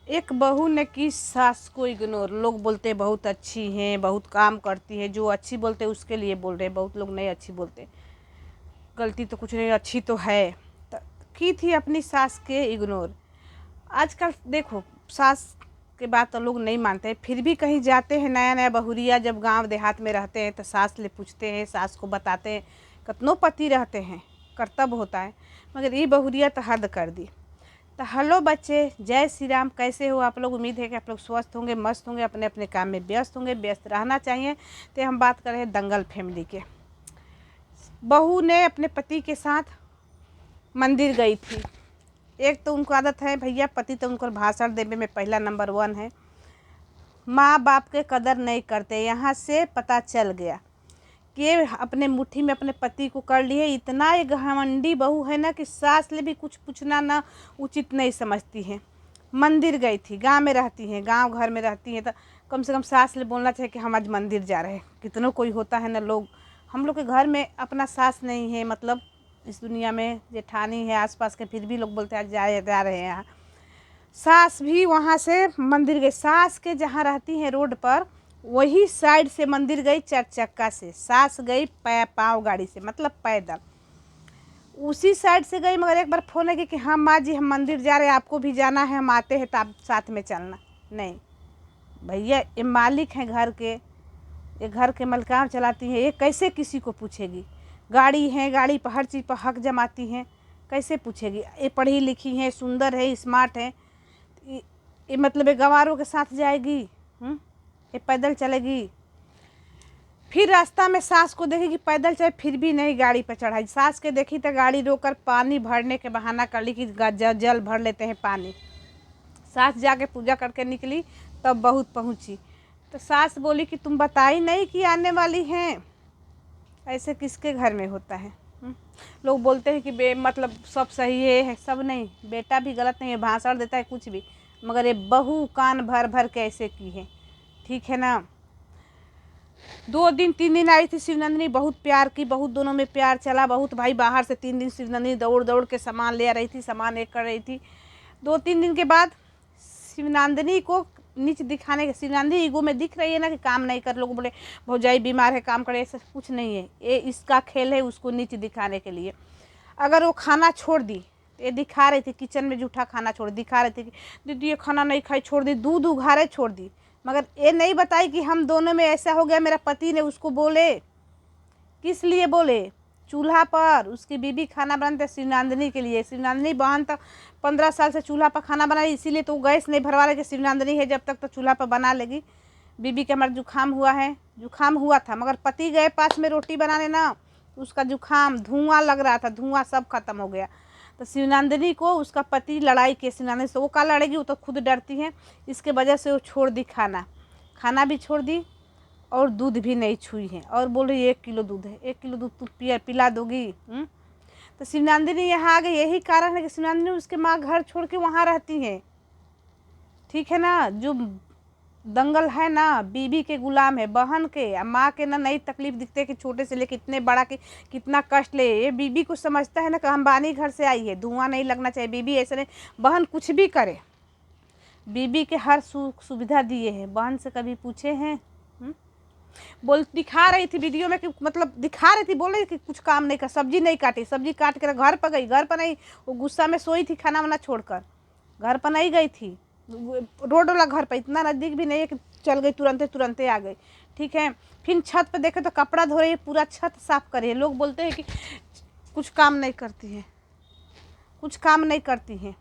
एक बहू ने की सास को इग्नोर। लोग बोलते हैं बहुत अच्छी हैं, बहुत काम करती है। जो अच्छी बोलते हैं उसके लिए बोल रहे हैं, बहुत लोग नहीं अच्छी बोलते। गलती तो कुछ नहीं, अच्छी तो है। तो की थी अपनी सास के इग्नोर। आजकल देखो सास के बात तो लोग नहीं मानते, फिर भी कहीं जाते हैं नया नया बहुरिया जब गांव देहात में रहते हैं तो सास ले पूछते हैं, सास को बताते हैं। कितनों पति रहते हैं, कर्तव्य होता है, मगर ये बहुरिया तो हद कर दी। तो हेलो बच्चे, जय श्री राम। कैसे हो आप लोग? उम्मीद है कि आप लोग स्वस्थ होंगे, मस्त होंगे, अपने अपने काम में व्यस्त होंगे, व्यस्त रहना चाहिए। तो हम बात कर रहे हैं दंगल फैमिली के। बहू ने अपने पति के साथ मंदिर गई थी। एक तो उनको आदत है भैया, पति तो उनको भाषण देने में पहला नंबर 1 है। माँ बाप के कदर नहीं करते। यहाँ से पता चल गया कि अपने मुट्ठी में अपने पति को कर लिए। इतना एक घमंडी बहू है ना कि सास ले भी कुछ पूछना ना उचित नहीं समझती है। मंदिर गई थी, गांव में रहती हैं, गांव घर में रहती हैं, तो कम से कम सास ले बोलना चाहिए कि हम आज मंदिर जा रहे हैं। कितनों कोई होता है ना लोग, हम लोग के घर में अपना सास नहीं है, मतलब इस दुनिया में जेठानी है आसपास के, फिर भी लोग बोलते हैं आज जा रहे हैं यहाँ। सास भी वहाँ से मंदिर गई। सास के जहाँ रहती हैं रोड पर, वही साइड से मंदिर गई 4 चक्का से। सास गई पाँव गाड़ी से, मतलब पैदल उसी साइड से गई। मगर एक बार फ़ोन लगी कि हाँ माँ जी हम मंदिर जा रहे हैं, आपको भी जाना है, हम आते हैं तो आप साथ में चलना। नहीं भैया, ये मालिक हैं घर के, ये घर के मलकाम चलाती हैं, ये कैसे किसी को पूछेगी? गाड़ी है, गाड़ी पर हर चीज़ पर हक जमाती हैं, कैसे पूछेगी? ये पढ़ी लिखी हैं, सुंदर है, स्मार्ट है, ये मतलब ये गंवारों के साथ जाएगी? ये पैदल चलेगी? फिर रास्ता में सास को देखी कि पैदल चले, फिर भी नहीं गाड़ी पर चढ़ाई। सास के देखी तो गाड़ी रोककर पानी भरने के बहाना कर ली कि जल भर लेते हैं पानी। सास जाके पूजा करके निकली, तब बहुत पहुंची तो सास बोली कि तुम बताई नहीं कि आने वाली हैं। ऐसे किसके घर में होता है? लोग बोलते हैं कि मतलब सब सही है, सब नहीं। बेटा भी गलत नहीं है, भाषण देता है कुछ भी, मगर ये बहू कान भर भर के ऐसे की है, ठीक है ना। 2 दिन 3 दिन आई थी शिवनंदिनी, बहुत प्यार की, बहुत दोनों में प्यार चला बहुत भाई। बाहर से 3 दिन शिवनंदिनी दौड़ दौड़ के सामान ले आ रही थी, सामान एक कर रही थी। 2-3 दिन के बाद शिवनंदिनी को नीच दिखाने के, शिवनंदिनी ईगो में दिख रही है ना कि काम नहीं कर। लोग बोले भौजाई बीमार है, काम करे, ऐसा कुछ नहीं है। ये इसका खेल है उसको नीच दिखाने के लिए। अगर वो खाना छोड़ दी, ये दिखा रही थी किचन में जूठा खाना छोड़, दिखा रही थी कि दीदी ये खाना नहीं खाई, छोड़ दी, दूध उघारे छोड़ दी। मगर ये नहीं बताई कि हम दोनों में ऐसा हो गया। मेरा पति ने उसको बोले, किस लिए बोले? चूल्हा पर उसकी बीबी खाना बनाते शिवनंदिनी के लिए। शिवनंदिनी बहन तक 15 साल से चूल्हा पर खाना बनाई, इसीलिए तो गैस नहीं भरवा रहे कि शिवनंदिनी है जब तक तो चूल्हा पर बना लेगी। बीबी के हमारा जुकाम हुआ है, जुकाम हुआ था, मगर पति गए पास में रोटी बनाने ना, उसका जुकाम धुआं लग रहा था, धुआं सब खत्म हो गया। तो शिवनंदिनी को उसका पति लड़ाई के, शिवनंदिनी से वो का लड़ेगी, वो तो खुद डरती है, इसके वजह से वो छोड़ दी खाना, खाना भी छोड़ दी और दूध भी नहीं छुई है। और बोल रही 1 किलो दूध है, 1 किलो दूध तू पिला दोगी? तो शिवनंदिनी यहाँ आ गई, यही कारण है कि शिवनंदिनी उसके माँ घर छोड़ के वहाँ रहती है, ठीक है ना। जो दंगल है ना, बीबी के गुलाम है, बहन के, माँ के ना नई तकलीफ दिखते है कि छोटे से लेके इतने बड़ा के कितना कष्ट ले। ये बीबी को समझता है ना कि अंबानी घर से आई है, धुआं नहीं लगना चाहिए। बीबी ऐसे नहीं, बहन कुछ भी करे, बीबी के हर सुविधा दिए हैं, बहन से कभी पूछे हैं? बोल दिखा रही थी वीडियो में कि मतलब दिखा रही थी, बोल रही कि कुछ काम नहीं कर, सब्जी नहीं काटी, सब्जी काट कर घर पर गई, घर पर नहीं, वो गुस्सा में सोई थी खाना वाना छोड़कर, घर पर नहीं गई थी। रोड वाला घर पर इतना नज़दीक भी नहीं है कि चल गई तुरंते तुरंते आ गई, ठीक है। फिर छत पर देखे तो कपड़ा धो रही है, पूरा छत साफ कर रही है। लोग बोलते हैं कि कुछ काम नहीं करती है, कुछ काम नहीं करती हैं।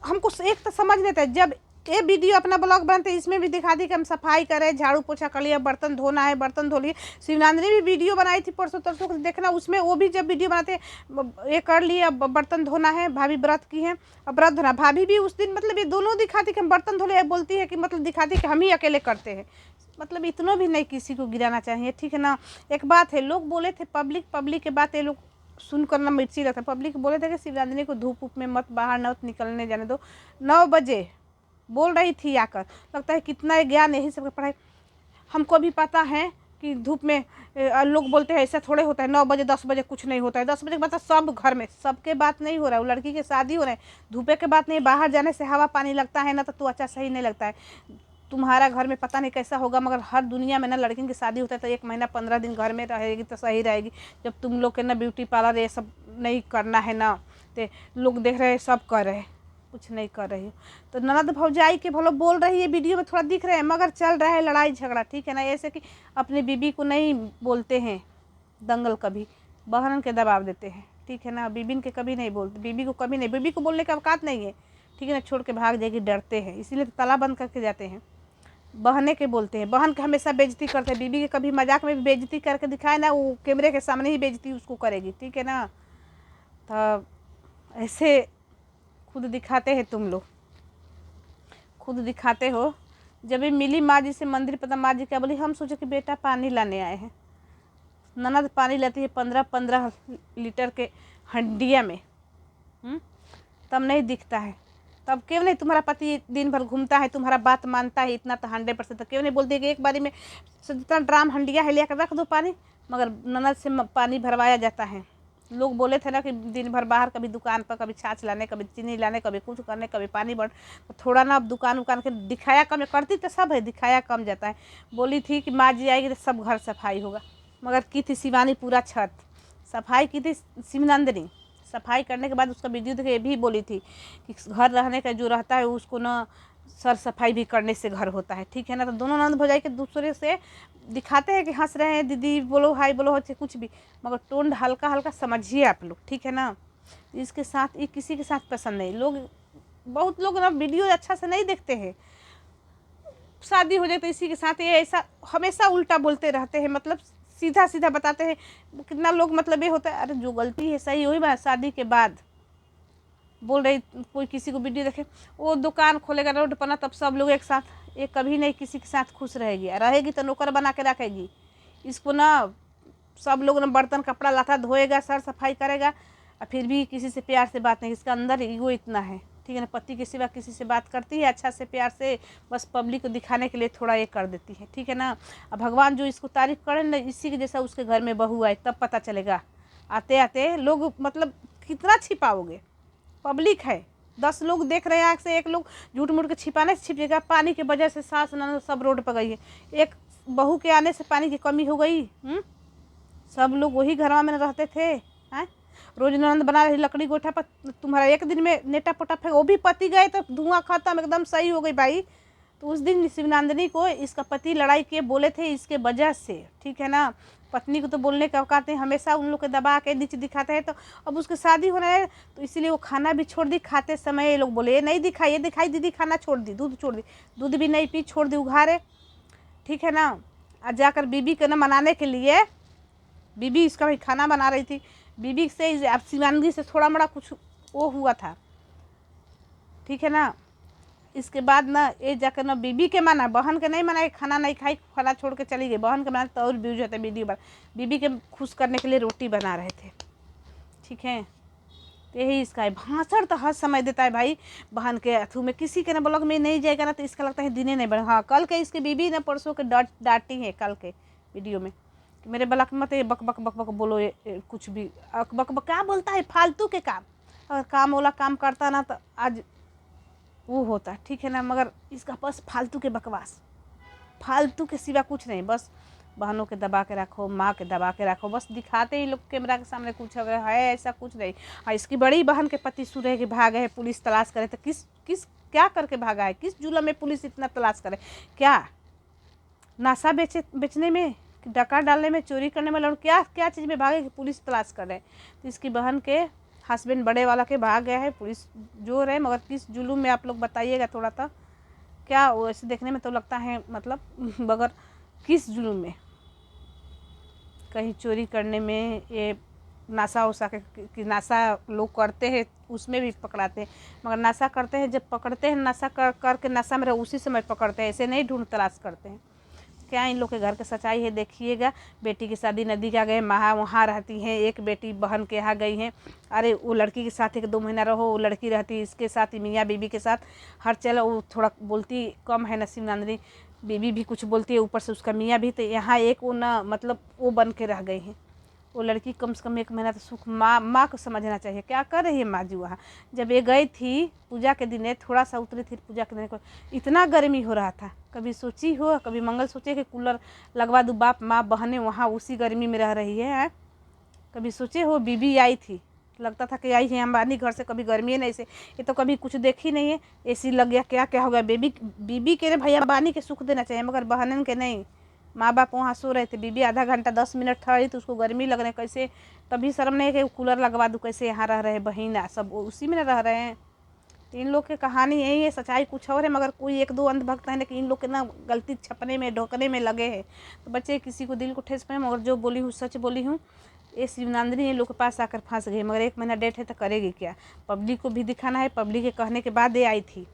हमको एक तो समझ नहीं आता, जब ये वीडियो अपना ब्लॉग बनाते इसमें भी दिखा दी कि हम सफाई करें, झाड़ू पोछा कर लिया, बर्तन धोना है बर्तन धो लिए। शिवनंदिनी भी वीडियो बनाई थी परसों तरसों, देखना उसमें, वो भी जब वीडियो बनाते ये कर लिया, बर्तन धोना है, भाभी व्रत की है, अब व्रत धोना, भाभी भी उस दिन मतलब ये दोनों दिखाती कि हम बर्तन धो ले, बोलती है कि मतलब दिखाती कि हम ही अकेले करते हैं। मतलब इतना भी नहीं किसी को गिराना चाहिए, ठीक है ना। एक बात है, लोग बोले थे पब्लिक के बात ये लोग सुनकर ना मिर्ची लगता। पब्लिक बोले थे कि शिवनंदिनी को धूप उप में मत बाहर न निकलने जाने दो। 9 बजे बोल रही थी आकर, लगता है कितना ज्ञान यही सब पढ़ाई। हमको भी पता है कि धूप में लोग बोलते हैं ऐसा थोड़े होता है, 9 बजे 10 बजे कुछ नहीं होता है। 10 बजे के बाद तो सब घर में सबके बात नहीं हो रहा है, वो लड़की की शादी हो रहा है, धूपे के बात नहीं, बाहर जाने से हवा पानी लगता है ना तो अच्छा सही नहीं लगता है। तुम्हारा घर में पता नहीं कैसा होगा, मगर हर दुनिया में ना लड़की की शादी होता है तो 1 महीना 15 दिन घर में रहेगी तो सही रहेगी। जब तुम लोग के ना ब्यूटी पार्लर ये सब नहीं करना है ना, तो लोग देख रहे हैं सब कर रहे हैं, कुछ नहीं कर रही हो। तो ननद भौजाई के भलो बोल रही है, वीडियो में थोड़ा दिख रहे हैं, मगर चल रहा है लड़ाई झगड़ा, ठीक है ना। ऐसे कि अपने बीबी को नहीं बोलते हैं दंगल, कभी बहन के दबाव देते हैं, ठीक है ना। बीबी के कभी नहीं बोलते, बीबी को कभी नहीं, बीबी को बोलने का औकात नहीं है, ठीक है ना। छोड़ के भाग जाएगी, डरते हैं, इसीलिए तो ताला बंद करके जाते हैं। बहने के बोलते हैं, बहन के हमेशा बेइज्जती करते हैं, बीबी के कभी मजाक में भी बेइज्जती करके दिखाए ना, वो कैमरे के सामने ही बेइज्जती उसको करेगी, ठीक है ना। तो ऐसे खुद दिखाते हैं, तुम लोग खुद दिखाते हो। जब भी मिली माँ जी से मंदिर पता, माँ जी क्या बोली, हम सोचे कि बेटा पानी लाने आए हैं। ननद पानी लाती है 15-15 लीटर के हंडिया में, तब नहीं दिखता है। तब क्यों नहीं तुम्हारा पति दिन भर घूमता है, तुम्हारा बात मानता है इतना तो 100%, तो क्यों नहीं बोलती कि एक बारी में जितना ड्राम हंडिया है लिया कर रख दो पानी। मगर ननद से पानी भरवाया जाता है। लोग बोले थे ना कि दिन भर बाहर, कभी दुकान पर, कभी छाछ लाने, कभी चीनी लाने, कभी कुछ करने, कभी पानी भर, तो थोड़ा ना अब दुकान उकान के दिखाया कम, करती तो सब है, दिखाया कम जाता है। बोली थी कि माँ जी आएगी तो सब घर सफाई होगा, मगर की थी शिवानी पूरा छत सफाई की थी, शिवनंदिनी सफाई करने के बाद उसका वीडियो देखे, ये भी बोली थी कि घर रहने का जो रहता है उसको ना सर सफाई भी करने से घर होता है, ठीक है ना। तो दोनों नंद भौजाई के दूसरे से दिखाते हैं कि हंस रहे हैं, दीदी बोलो, हाय बोलो, हो कुछ भी, मगर टोन हल्का हल्का समझिए आप लोग, ठीक है ना। इसके साथ ये किसी के साथ पसंद नहीं। लोग बहुत लोग ना वीडियो अच्छा से नहीं देखते हैं, शादी हो जाए तो इसी के साथ ये ऐसा हमेशा उल्टा बोलते रहते हैं, मतलब सीधा सीधा बताते हैं। कितना लोग मतलब ये होता है, अरे जो गलती है सही हुई बात, शादी के बाद बोल रही, कोई किसी को वीडियो देखे, वो दुकान खोलेगा रोड पर ना, तब सब लोग एक साथ, ये कभी नहीं किसी के साथ खुश रहेगी, रहेगी तो नौकर बना के रखेगी इसको ना। सब लोग ना बर्तन कपड़ा लाता धोएगा, सर सफाई करेगा, और फिर भी किसी से प्यार से बात नहीं, इसका अंदर ईगो इतना है, ठीक है ना। पति के सिवा किसी से बात करती है अच्छा से प्यार से, बस पब्लिक को दिखाने के लिए थोड़ा ये कर देती है, ठीक है ना। अब भगवान जो इसको तारीफ करें ना, इसी के जैसा उसके घर में बहू आए तब पता चलेगा। आते आते लोग मतलब कितना छिपाओगे, पब्लिक है, 10 लोग देख रहे हैं आँख से, एक लोग झूठ मूठ के छिपाने से छिपेगा। पानी की वजह से सास ननद सब रोड पर गई है, एक बहू के आने से पानी की कमी हो गई। सब लोग वही घर में रहते थे, हैं रोज ननद बना रही लकड़ी गोठा पर, तुम्हारा एक दिन में नेटा पोटा फेंक, वो भी पति गए तो धुआं खत्म, एकदम सही हो गई भाई। तो उस दिन शिवनंदिनी को इसका पति लड़ाई किए बोले थे इसके वजह से, ठीक है ना। पत्नी को तो बोलने का औकात नहीं, हमेशा उन लोग के दबा के नीचे दिखाते हैं। तो अब उसकी शादी होना है तो इसीलिए वो खाना भी छोड़ दी, खाते समय ये लोग बोले ये नहीं दिखाई, ये दिखाई दीदी खाना छोड़ दी, दूध छोड़ दी, दूध भी नहीं पी, छोड़ दी उघारे, ठीक है ना। और जाकर बीबी को ना मनाने के लिए, बीबी इसका भाई खाना बना रही थी, बीबी से अब शिवानगी से थोड़ा मोड़ा कुछ वो हुआ था, ठीक है ना। इसके बाद ना ये जाकर ना बीबी के माना, बहन के नहीं मना, खाना नहीं खाई, खाना छोड़ के चली गई, बहन के माना तो और व्यूज होते वीडियो पर। बीबी के खुश करने के लिए रोटी बना रहे थे, ठीक है। तो यही इसका है, भाषण तो हर समय देता है भाई, बहन के अथू में किसी के ना ब्लॉग में नहीं जाएगा ना तो इसका लगता है दिने नहीं बढ़। हाँ कल के इसकी बीबी ने परसों के डांटी है कल के वीडियो में कि मेरे ब्लॉग मत ये बक बक बक बक बोलो, ये कुछ भी बक बक क्या बोलता है, फालतू के काम। अगर काम वाला काम करता ना तो आज वो होता, ठीक है ना। मगर इसका बस फालतू के बकवास, फालतू के सिवा कुछ नहीं, बस बहनों के दबा के रखो, माँ के दबा के रखो, बस दिखाते ही लोग कैमरा के सामने कुछ है, ऐसा कुछ नहीं। हाँ इसकी बड़ी बहन के पति सुरह के भागे है, पुलिस तलाश करे, तो किस क्या करके भागा है, किस जुलम में पुलिस इतना तलाश करे, क्या नशा बेचने में, डका डालने में, चोरी करने में, और क्या क्या चीज़ में भागे कि पुलिस तलाश कर रहे। तो इसकी बहन के हस्बैंड बड़े वाला के भाग गया है, पुलिस जो रहे, मगर किस जुलूम में आप लोग बताइएगा थोड़ा सा। क्या वैसे देखने में तो लगता है मतलब, मगर किस जुलूम में, कहीं चोरी करने में, ये नशा उसा के नशा लोग करते हैं उसमें भी पकड़ाते हैं, मगर नशा करते हैं जब पकड़ते हैं, नशा करके नशा में उसी समय पकड़ते हैं, ऐसे नहीं ढूंढ तलाश करते हैं। क्या इन लोग के घर की सच्चाई है देखिएगा। बेटी की शादी नदी का गए, वहाँ रहती हैं, एक बेटी बहन के यहाँ गई हैं, अरे वो लड़की के साथ 1-2 महीना रहो, वो लड़की रहती इसके साथ, मियाँ बीबी के साथ, हर चलो वो थोड़ा बोलती कम है नसीब नंदनी, बीबी भी कुछ बोलती है, ऊपर से उसका मियाँ भी। तो यहाँ एक वो ना मतलब वो बन के रह गई हैं। वो लड़की कम से कम 1 महीना तो सुख माँ को समझना चाहिए। क्या कर रही है माँ जी वहाँ? जब ये गई थी पूजा के दिन, थोड़ा सा उतरी थी पूजा के दिन को, इतना गर्मी हो रहा था। कभी सोची हो, कभी मंगल सोचे कि कूलर लगवा दूँ? बाप माँ बहनें वहाँ उसी गर्मी में रह रही है। कभी सोचे हो? बीबी आई थी, लगता था कि आई है अंबानी घर से, कभी गर्मी नहीं से। ये तो कभी कुछ देखी नहीं है। एसी लग गया, क्या क्या हो गया। बीबी के भैया अंबानी के सुख देना चाहिए, मगर बहनन के नहीं। माँ बाप वहाँ सो रहे थे, बीबी आधा घंटा 10 मिनट ठहरी तो उसको गर्मी लग रहे, कैसे? तभी शर्म नहीं कि कूलर लगवा दूँ? कैसे यहाँ रह रहे बहिन सब उसी में रह रहे हैं। तो इन लोग की कहानी यही है, सच्चाई कुछ और है, मगर कोई 1-2 अंधभक्त है कि इन लोग के ना गलती छपने में ढोकने में लगे हैं। तो बच्चे किसी को दिल को ठेस पाए, मगर जो बोली हूँ सच बोली हूँ। ये शिवनंदिनी इन लोग के पास आकर फंस गई, मगर 1 महीना डेट है तो करेगी क्या? पब्लिक को भी दिखाना है। पब्लिक के कहने के बाद ये आई थी।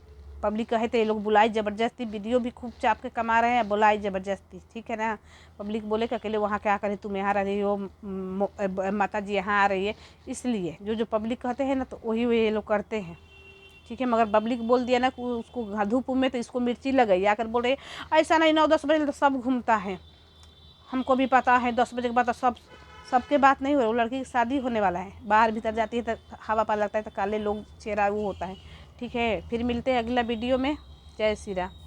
पब्लिक कहे तो ये लोग बुलाई ज़बरदस्ती, वीडियो भी खूब चाप के कमा रहे हैं, बुलाई ज़बरदस्ती, ठीक है ना? पब्लिक बोले कि अकेले वहाँ क्या करें, तुम यहाँ रह रही हो, माता जी यहाँ आ रही है, इसलिए जो पब्लिक कहते हैं ना तो वही ये लोग करते हैं, ठीक है? मगर पब्लिक बोल दिया ना कि उसको धूप में, तो इसको मिर्ची लग गई, आकर बोल रहे ऐसा नहीं, 9-10 बजे तो सब घूमता है, हमको भी पता है, 10 बजे के बाद तो सबके बात नहीं हो रही। वो लड़की की शादी होने वाला है, बाहर भीतर जाती है तो हवा पा लगता है तो काले लोग चेहरा वो होता है, ठीक है? फिर मिलते हैं अगला वीडियो में। जय श्री राम।